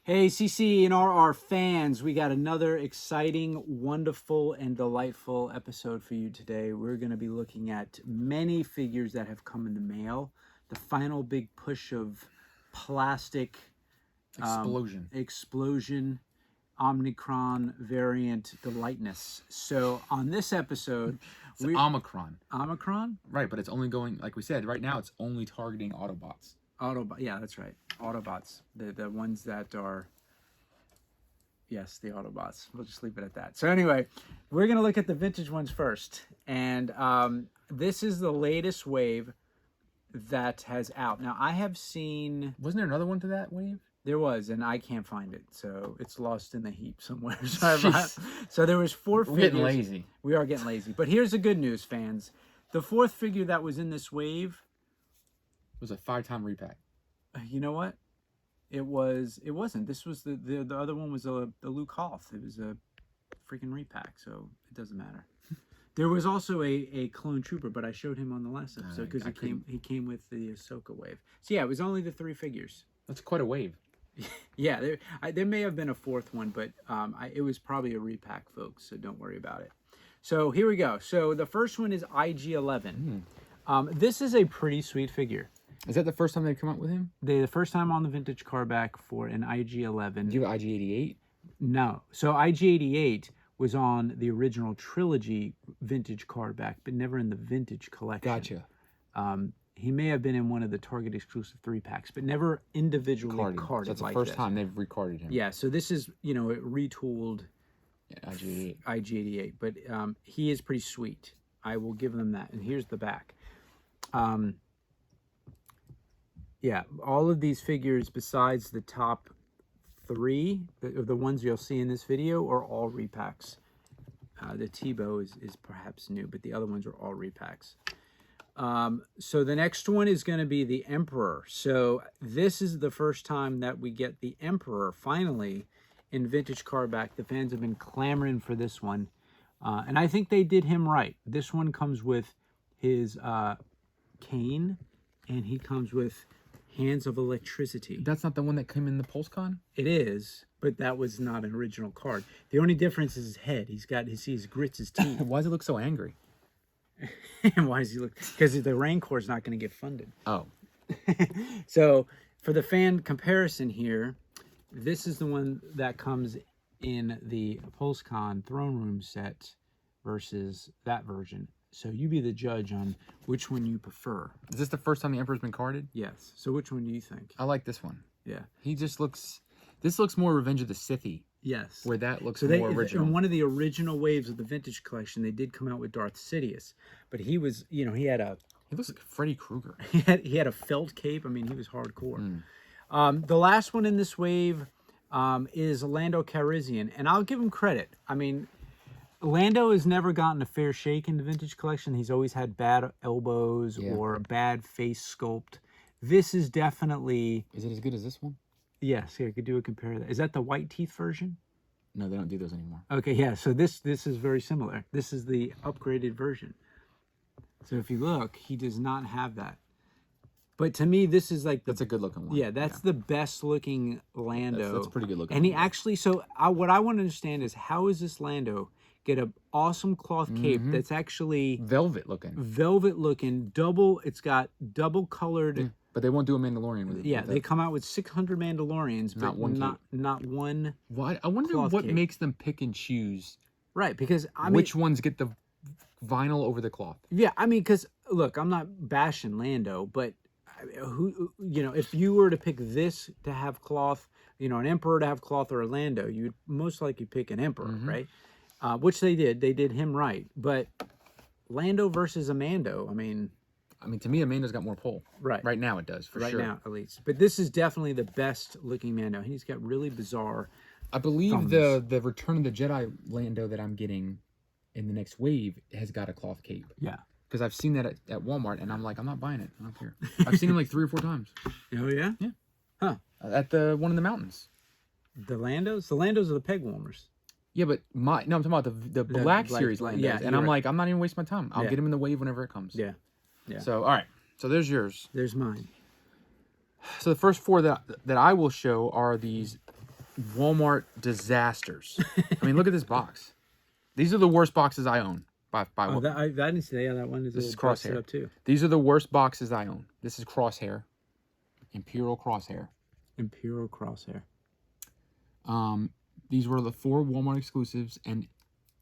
Hey, CC and RR fans, we got another exciting, wonderful, and delightful episode for you today. We're going to be looking at many figures that have come in the mail. The final big push of plastic explosion, Omicron variant delightness. So on this episode, it's Omicron. Omicron? Right, but it's only going, like we said, right now it's only targeting Autobots. Yeah, that's right. Autobots, the ones that are, yes, the Autobots. We'll just leave it at that. So anyway, we're gonna look at the vintage ones first, and this is the latest wave that has out. Now I have seen. Wasn't there another one to that wave? There was, and I can't find it, so it's lost in the heap somewhere. So there was four figures. We're getting lazy. We are getting lazy, but here's the good news, fans. The fourth figure that was in this wave. It was a 5-time repack. You know what? It wasn't. This was the other one was the Luke Hoth. It was a freaking repack, so it doesn't matter. There was also a clone trooper, but I showed him on the last episode because he came with the Ahsoka wave. So yeah, it was only the 3 figures. That's quite a wave. Yeah, there may have been a fourth one, but it was probably a repack, folks. So don't worry about it. So here we go. So the first one is IG11. This is a pretty sweet figure. Is that the first time they've come out with him? The first time on the vintage car back for an IG11. Do you have IG88? No. So IG88 was on the original trilogy vintage card back, but never in the vintage collection. Gotcha. He may have been in one of the Target exclusive 3-packs, but never individually carded. So that's the like first this. time they've recarded him. Yeah. So this is, it retooled IG88. IG88, but he is pretty sweet. I will give them that. And here's the back. Yeah, all of these figures besides the top 3, the ones you'll see in this video, are all repacks. The Tebow is perhaps new, but the other ones are all repacks. So the next one is going to be the Emperor. So this is the first time that we get the Emperor finally in vintage car back. The fans have been clamoring for this one. And I think they did him right. This one comes with his cane, and he comes with hands of electricity. That's not the one that came in the PulseCon? It is, but that was not an original card. The only difference is his head. He grits his teeth. Why does he look so angry? And why does he look? Because the Rancor is not going to get funded. Oh. So for the fan comparison here, this is the one that comes in the PulseCon throne room set versus that version. So you be the judge on which one you prefer. Is this the first time the Emperor's been carded? Yes. So which one do you think? I like this one. Yeah. He just looks... This looks more Revenge of the Sith-y. Yes. Where that looks more original. In one of the original waves of the vintage collection, they did come out with Darth Sidious. But he was, he had a... He looks like Freddy Krueger. He had a felt cape. I mean, he was hardcore. The last one in this wave is Lando Calrissian. And I'll give him credit. I mean... Lando has never gotten a fair shake in the vintage collection. He's always had bad elbows or a bad face sculpt. This is definitely... Is it as good as this one? Yes, here, I could do a compare that. Is that the white teeth version? No, they don't do those anymore. Okay, yeah, so this is very similar. This is the upgraded version. So if you look, he does not have that. But to me, this is like... That's a good looking one. Yeah, that's the best looking Lando. That's pretty good looking. And he actually... So what I want to understand is, how is this Lando... get an awesome cloth cape that's actually velvet looking, double. It's got double colored. But they won't do a Mandalorian with it. Yeah, they come out with 600 Mandalorians, but not one. Why? I wonder what makes them pick and choose. Right, because which ones get the vinyl over the cloth? Yeah, I mean, because look, I'm not bashing Lando, but if you were to pick this to have cloth, an Emperor to have cloth or a Lando, you'd most likely pick an Emperor, right? Which they did. They did him right. But Lando versus Amando, I mean, to me, Amando's got more pull. Right. Right now it does, for sure. Right now, at least. But this is definitely the best looking Mando. And he's got really bizarre I believe thumbs. the Return of the Jedi Lando that I'm getting in the next wave has got a cloth cape. Yeah. Because I've seen that at Walmart, and I'm like, I'm not buying it. I don't care. I've seen him like 3 or 4 times. Oh, yeah? Yeah. Huh. At the one in the mountains. The Landos? The Landos are the peg warmers. Yeah, but I'm talking about the Black Series Landos. Yeah, and I'm like, I'm not even wasting my time. I'll get him in the wave whenever it comes. Yeah. Yeah. So, all right. So there's yours. There's mine. So the first 4 that I will show are these Walmart disasters. I mean, look at this box. These are the worst boxes I own. Oh, that I didn't say. Yeah, that one is. This is busted Crosshair up too. These are the worst boxes I own. This is Crosshair, Imperial Crosshair. Imperial Crosshair. These were the 4 Walmart exclusives, and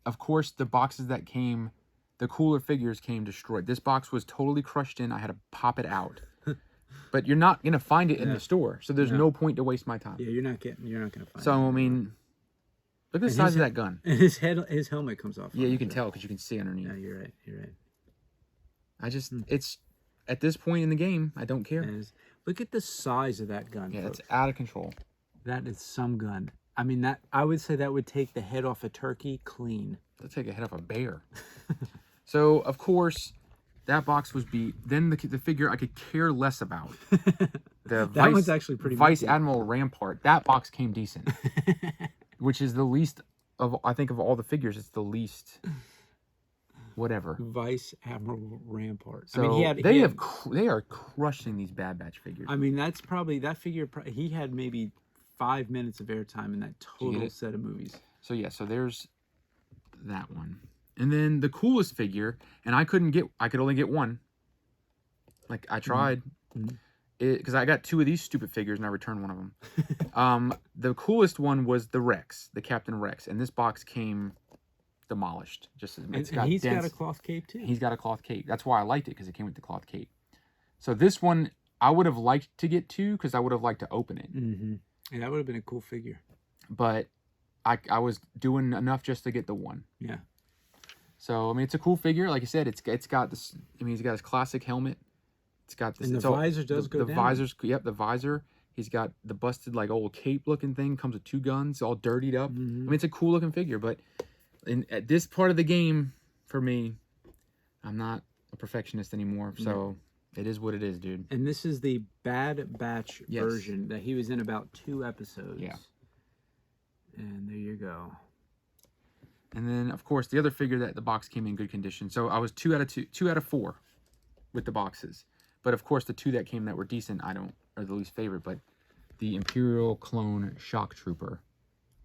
of course the boxes that came, the cooler figures came destroyed. This box was totally crushed in. I had to pop it out. But you're not gonna find it in the store, so there's no point to waste my time. Yeah, you're not gonna find. So I mean, look at the size of that gun. And his helmet comes off. Yeah, you can tell because you can see underneath. Yeah, you're right. You're right. I just, it's at this point in the game, I don't care. Look at the size of that gun. Yeah, folks. it's out of control. That is some gun. I mean, that I would say that would take the head off a turkey clean. That'll take a head off a bear. So of course, that box was beat. Then the figure I could care less about. That one's actually pretty. Vice Admiral Rampart. That box came decent, which is the least of, I think, of all the figures. It's the least. Whatever. Vice Admiral Rampart. So I mean, they are crushing these Bad Batch figures. I mean, that's probably that figure. He had maybe 5 minutes of airtime in that total set of movies. So yeah, so there's that one, and then the coolest figure, and I could only get one. Like I tried, because I got 2 of these stupid figures and I returned one of them. The coolest one was the Rex, the Captain Rex, and this box came demolished. Just and he's got a cloth cape too. He's got a cloth cape. That's why I liked it, because it came with the cloth cape. So this one I would have liked to get 2, because I would have liked to open it. Yeah, that would have been a cool figure. But I was doing enough just to get the 1. Yeah. So I mean, it's a cool figure. Like I said, it's got this. I mean, he's got his classic helmet. It's got this. And the visor does go down. The visor's, yep, the visor. He's got the busted like old cape looking thing. Comes with 2 guns, all dirtied up. I mean, it's a cool looking figure, but at this part of the game, for me, I'm not a perfectionist anymore. So it is what it is, dude. And this is the Bad Batch version that he was in about 2 episodes. Yeah. And there you go. And then, of course, the other figure that the box came in good condition. So I was 2 out of 4 with the boxes. But of course, the 2 that came that were decent, are the least favorite. But the Imperial Clone Shock Trooper,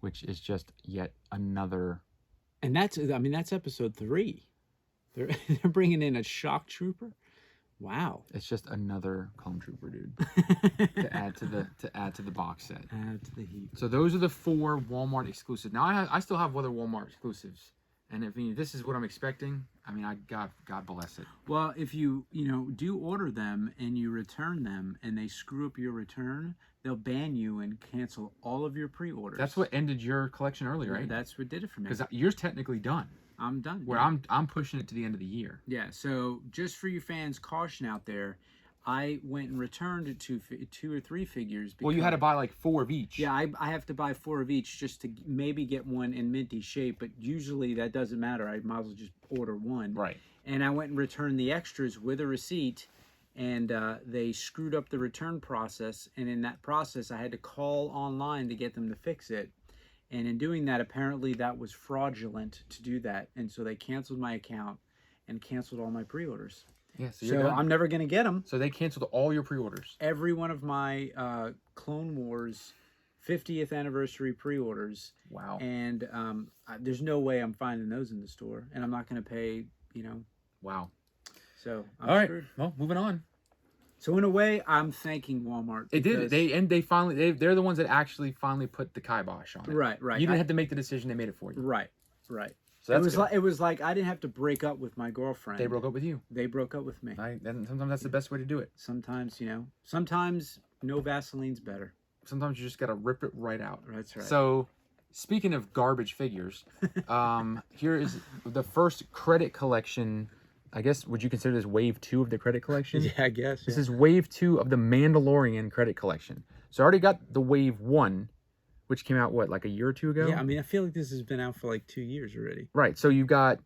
which is just yet another. And that's episode 3. They're bringing in a shock trooper. Wow. It's just another clone trooper, dude. to add to the box set. Add to the heap. So those are the 4 Walmart exclusives. Now I still have other Walmart exclusives, and if this is what I'm expecting, I mean, God bless it. Well, if you do order them and you return them and they screw up your return, they'll ban you and cancel all of your pre-orders. That's what ended your collection early, right? That's what did it for me. Because yours technically done. I'm done. Where I'm pushing it to the end of the year. Yeah. So just for you fans, caution out there. I went and returned 2 or 3 figures. Well, you had to buy like 4 of each. Yeah, I have to buy 4 of each just to maybe get one in minty shape. But usually that doesn't matter. I might as well just order one. Right. And I went and returned the extras with a receipt. And they screwed up the return process. And in that process, I had to call online to get them to fix it. And in doing that, apparently that was fraudulent to do that. And so they canceled my account and canceled all my pre-orders. Yeah, so I'm never going to get them. So they canceled all your pre-orders. Every one of my Clone Wars 50th anniversary pre-orders. Wow. And there's no way I'm finding those in the store. And I'm not going to pay, Wow. So I'm all right. screwed. Well, moving on. So in a way, I'm thanking Walmart. They did. They're the ones that actually finally put the kibosh on it. Right. You didn't have to make the decision; they made it for you. Right. So that's it was like I didn't have to break up with my girlfriend. They broke up with you. They broke up with me. And sometimes that's the best way to do it. Sometimes, sometimes no Vaseline's better. Sometimes you just gotta rip it right out. That's right. So, speaking of garbage figures, here is the first credit collection. I guess, would you consider this wave 2 of the credit collection? Yeah, I guess. This is wave 2 of the Mandalorian credit collection. So I already got the wave 1, which came out, what, like a year or 2 ago? Yeah, I mean, I feel like this has been out for like 2 years already. Right, so you've got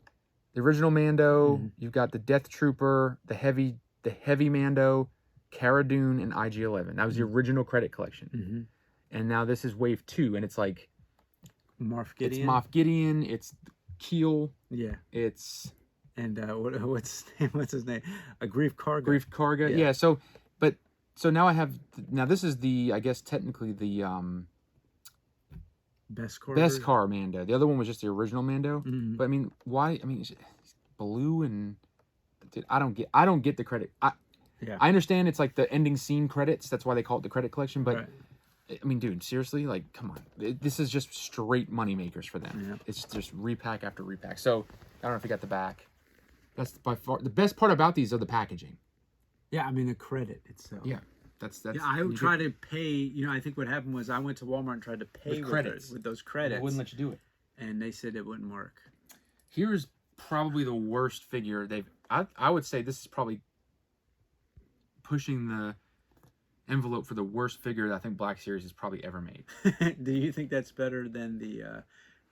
the original Mando, you've got the Death Trooper, the heavy Mando, Cara Dune, and IG11. That was the original credit collection. And now this is wave 2, and it's like... Moff Gideon. It's Moff Gideon, it's Keel. Yeah. It's... And what's his name? What's his name? A Grief Karga. Grief Karga. Yeah. So now I have. Now this is the. I guess technically the Best car Mando. The other one was just the original Mando. Mm-hmm. But I mean, why? I mean, it's blue and dude, I don't get the credit. I understand it's like the ending scene credits. That's why they call it the credit collection. But I mean, dude, seriously, like, come on. This is just straight money makers for them. Yeah. It's just repack after repack. So I don't know if you got the back. That's by far the best part about these are the packaging. Yeah, I mean the credit itself. Yeah, that's. Yeah, I would try to pay. You know, I think what happened was I went to Walmart and tried to pay with those credits. They wouldn't let you do it, and they said it wouldn't work. Here's probably the worst figure they've. I would say this is probably pushing the envelope for the worst figure that I think Black Series has probably ever made. Do you think that's better than the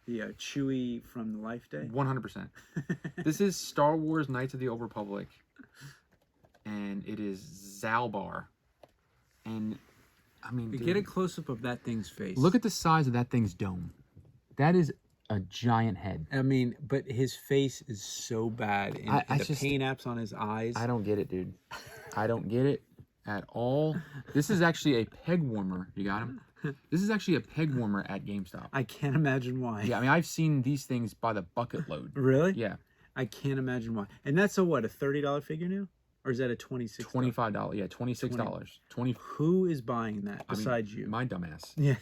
Chewie from the Life Day? 100%. This is Star Wars Knights of the Old Republic, and it is Zaalbar. And I mean, dude, get a close up of that thing's face. Look at the size of that thing's dome. That is a giant head. I mean, but his face is so bad, and the paint apps on his eyes. I don't get it, dude. I don't get it at all. This is actually a peg warmer. You got him? This is actually a peg warmer at GameStop. I can't imagine why. Yeah, I mean, I've seen these things by the bucket load. Really? Yeah. I can't imagine why. And that's a what, a $30 figure now? Or is that a $26? $25. Yeah, $26. 20. Who is buying that besides you? My dumbass. Yeah.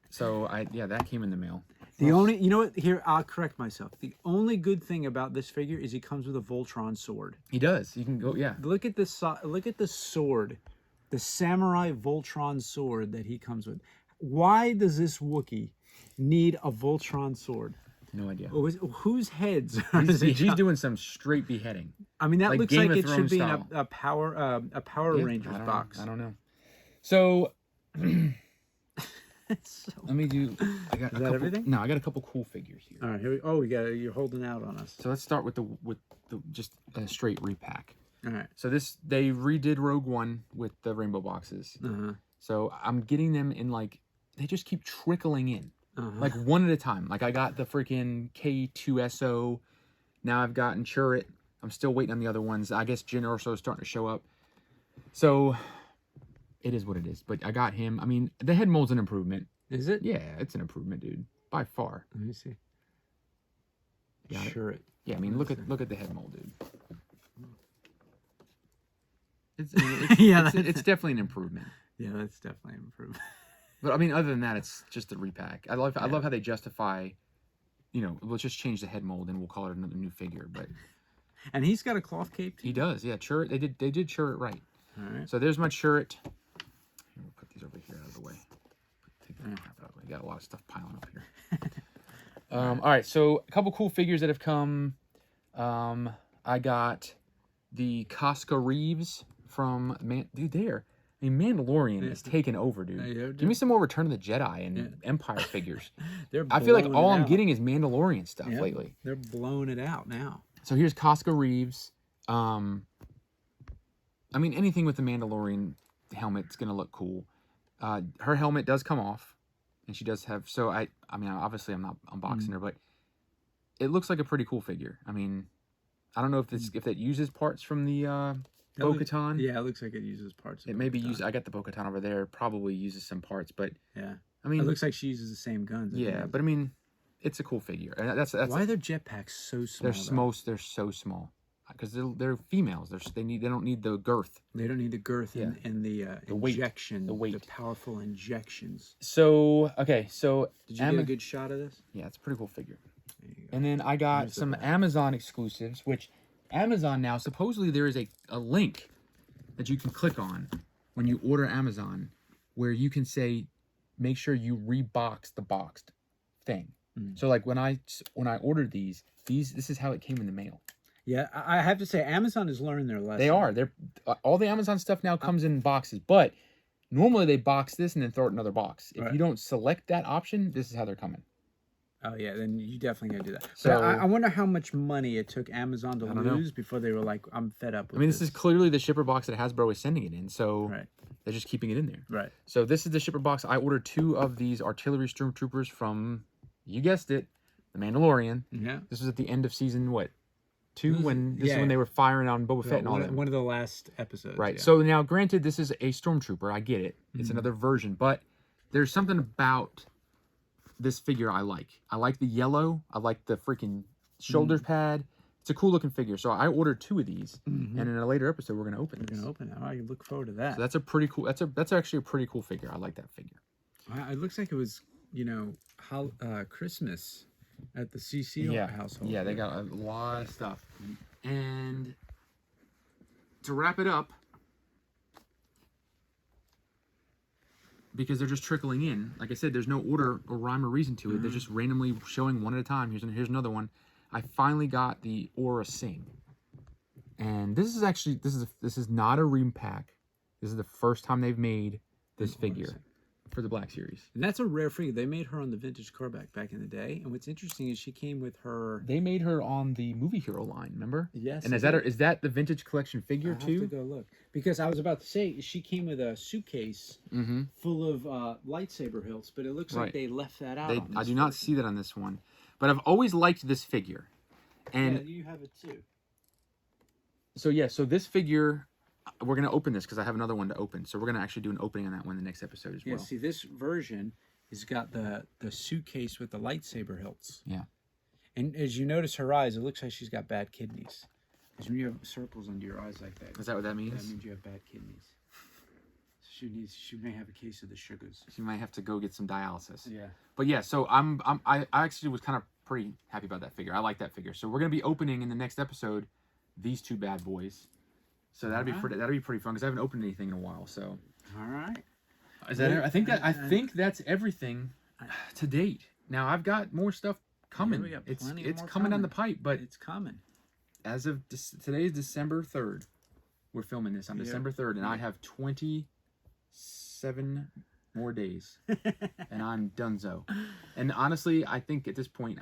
So that came in the mail. The only, you know what? Here, I'll correct myself. The only good thing about this figure is he comes with a Voltron sword. He does. You can go, yeah. Look at the sword, the samurai Voltron sword that he comes with. Why does this Wookiee need a Voltron sword? No idea. Whose heads? He's doing some straight beheading. I mean, that looks Game like of it should Thrones be in style. a Power Rangers box. I don't know. So So, let me do. I got is that everything? No, I got a couple cool figures here. All right, here you're holding out on us. So let's start with the just a straight repack. All right. So they redid Rogue One with the rainbow boxes. So I'm getting them in they just keep trickling in, like one at a time. Like I got the freaking K2SO. Now I've gotten Chirrut. I'm still waiting on the other ones. I guess Jyn Erso is starting to show up. So it is what it is. But I got him. I mean, the head mold's an improvement. Is it? Yeah, it's an improvement, dude. By far. Let me see. Chirrut. Yeah, I mean, look at the head mold, dude. It's definitely an improvement. Yeah, that's definitely an improvement. But I mean, other than that, it's just a repack. I love how they justify, let's just change the head mold and we'll call it another new figure. But and he's got a cloth cape too? He does, yeah. Chirrut, they did Chirrut right. All right. So there's my Chirrut. We'll put these over here out of the way. Take that crap out of the way. Got a lot of stuff piling up here. All right, so a couple cool figures that have come. I got the Koska Reeves from Mandalorian is taking over, dude. Give me some more Return of the Jedi and Empire figures. I feel like all I'm getting is Mandalorian stuff lately. They're blowing it out now. So here's Koska Reeves. I mean, anything with the Mandalorian helmet is gonna look cool. Her helmet does come off, and she does have. So I mean, obviously I'm not unboxing her, but it looks like a pretty cool figure. I mean, I don't know if that uses parts from the Bo-Katan. Yeah, it looks like it uses parts. It may be used. I got the Bo-Katan over there. Probably uses some parts, but yeah. I mean, it looks like she uses the same guns. Yeah, but I mean, it's a cool figure. And that's why are their jetpacks so small? They're so small because they're females. They don't need the girth. They don't need the girth and the weight, injection, the weight, the powerful injections. So okay, so did you get a good shot of this? Yeah, it's a pretty cool figure. And then I got some Amazon exclusives, which Amazon now supposedly there is a link that you can click on when you order Amazon, where you can say, make sure you rebox the boxed thing. So like when I ordered these, this is how it came in the mail. Yeah, I have to say Amazon is learning their lesson. They are. All the Amazon stuff now comes in boxes, but normally they box this and then throw it in another box. If you don't select that option, this is how they're coming. Oh yeah, then you definitely gotta do that. So but I wonder how much money it took Amazon to lose before they were like, "I'm fed up with." I mean, this is clearly the shipper box that Hasbro is sending it in, so they're just keeping it in there. Right. So this is the shipper box. I ordered 2 of these artillery stormtroopers from, you guessed it, The Mandalorian. Yeah. This was at the end of season 2 when this is when they were firing on Boba Fett and all that. One of the last episodes. Right. Yeah. So now, granted, this is a stormtrooper. I get it. It's another version, but there's something about this figure I like. I like the yellow. I like the freaking shoulder pad. It's a cool looking figure. So I ordered 2 of these, and in a later episode we're gonna open. We're gonna open it. I look forward to that. So that's a pretty cool. That's actually a pretty cool figure. I like that figure. It looks like it was, you know, Christmas at the CC household. Yeah, they got a lot of stuff. And to wrap it up, because they're just trickling in. Like I said, there's no order or rhyme or reason to it. They're just randomly showing one at a time. Here's another one. I finally got the Aura Sing, and this is actually this is not a repack. This is the first time they've made this figure for the Black Series. And that's a rare figure. They made her on the vintage Corback back in the day. And what's interesting is she came with her. They made her on the Movie Hero line, remember? Yes. And is that the vintage collection figure too? I have to go look, because I was about to say she came with a suitcase full of lightsaber hilts, but it looks like they left that out. I do not see that on this one, but I've always liked this figure, and yeah, you have it too. So this figure, we're gonna open this because I have another one to open. So we're gonna actually do an opening on that one in the next episode as well. Yeah, see, this version has got the suitcase with the lightsaber hilts. Yeah. And as you notice her eyes, it looks like she's got bad kidneys. Because when you have circles under your eyes like that, is that what that means? That means you have bad kidneys. She may have a case of the sugars. She might have to go get some dialysis. Yeah. But yeah, so I actually was kind of pretty happy about that figure. I like that figure. So we're gonna be opening in the next episode these 2 bad boys. So that'll be pretty fun because I haven't opened anything in a while. So. All right. Is that? I think that's everything to date. Now I've got more stuff coming. Yeah, it's coming down the pipe, but it's coming. As of today is December 3rd. We're filming this on December 3rd, and I have 27 more days, and I'm donezo. And honestly, I think at this point,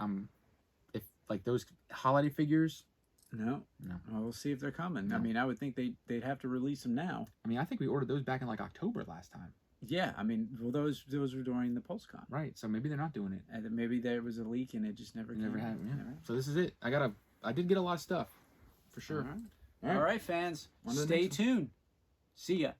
if like those holiday figures. No. Well, we'll see if they're coming. No. I mean, I would think they'd have to release them now. I mean, I think we ordered those back in like October last time. Yeah, I mean, well, those were during the PulseCon. Right, so maybe they're not doing it. And maybe there was a leak and it just never happened. Yeah. Right. So this is it. I did get a lot of stuff, for sure. All right, fans, stay tuned. See ya.